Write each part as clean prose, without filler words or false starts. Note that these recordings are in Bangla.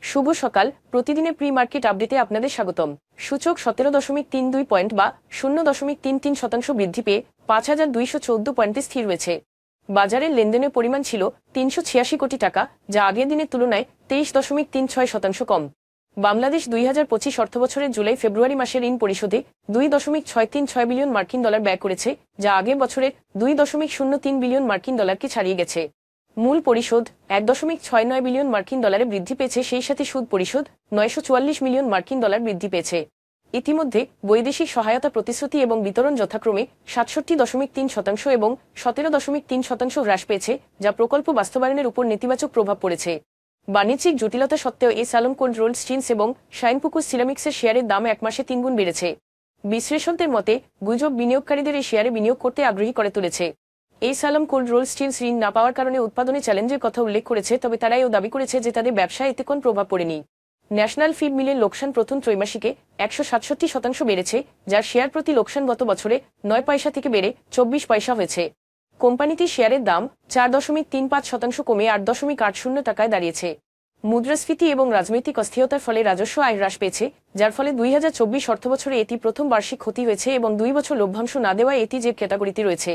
শুভ সকাল। প্রতিদিনের প্রি মার্কেট আপডেটে আপনাদের স্বাগতম। সূচক 17.32 পয়েন্ট বা 0.33% বৃদ্ধি পেয়ে 5,214 পয়েন্টে স্থির রয়েছে। বাজারের লেনদেনের পরিমাণ ছিল 386 কোটি টাকা, যা আগের দিনের তুলনায় 23.36% কম। বাংলাদেশ 2025 অর্থবছরের জুলাই ফেব্রুয়ারি মাসের ঋণ পরিশোধে 2.636 বিলিয়ন মার্কিন ডলার ব্যয় করেছে, যা আগের বছরের 2.03 বিলিয়ন মার্কিন ডলারকে ছাড়িয়ে গেছে। মূল পরিশোধ 1.69 বিলিয়ন মার্কিন ডলারে বৃদ্ধি পেয়েছে, সেই সাথে সুদ পরিশোধ 944 মিলিয়ন মার্কিন ডলার বৃদ্ধি পেয়েছে। ইতিমধ্যে বৈদেশিক সহায়তা প্রতিশ্রুতি এবং বিতরণ যথাক্রমে 67.3% এবং 17.3% হ্রাস পেয়েছে, যা প্রকল্প বাস্তবায়নের উপর নেতিবাচক প্রভাব পড়েছে। বাণিজ্যিক জটিলতা সত্ত্বেও সালম কোল্ড রোল্ড স্টিলস এবং শাইনপুকুর সিরামিক্সের শেয়ারের দাম এক মাসে 3 গুণ বেড়েছে। বিশ্লেষকদের মতে, গুজব বিনিয়োগকারীদের এই শেয়ারে বিনিয়োগ করতে আগ্রহী করে তুলেছে। সালম কোল্ড রোল্ড স্টিলস ঋণ না পাওয়ার কারণে উৎপাদনে চ্যালেঞ্জের কথা উল্লেখ করেছে, তবে তারা এও দাবি করেছে যে তাদের ব্যবসায় এতে কোনো প্রভাব পড়েনি। ন্যাশনাল ফিড মিলের লোকসান প্রথম ত্রৈমাসিকে 167% বেড়েছে, যার শেয়ার প্রতি লোকসান গত বছরে 9 পয়সা থেকে বেড়ে 24 পয়সা হয়েছে। কোম্পানিটির শেয়ারের দাম 4.35% কমে 8.80 টাকায় দাঁড়িয়েছে। মুদ্রাস্ফীতি এবং রাজনৈতিক অস্থিরতার ফলে রাজস্ব আয় হ্রাস পেয়েছে, যার ফলে 2024 অর্থবছরে এটি প্রথম বার্ষিক ক্ষতি হয়েছে এবং 2 বছর লভ্যাংশ না দেওয়ায় এটি যে ক্যাটাগরিতে রয়েছে।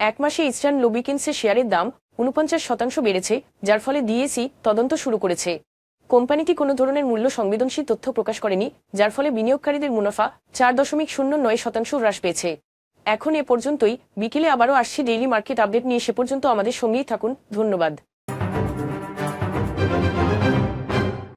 এক মাসে ইস্টার্ন লুব্রিকেন্টসের শেয়ারের দাম 49% বেড়েছে, যার ফলে ডিএসই তদন্ত শুরু করেছে। কোম্পানিটি কোনো ধরনের মূল্য সংবেদনশীল তথ্য প্রকাশ করেনি, যার ফলে বিনিয়োগকারীদের মুনাফা 4.09% হ্রাস পেয়েছে। এখন এ পর্যন্তই। বিকেলে আবারও আসছি ডেইলি মার্কেট আপডেট নিয়ে, সে পর্যন্ত আমাদের সঙ্গেই থাকুন। ধন্যবাদ।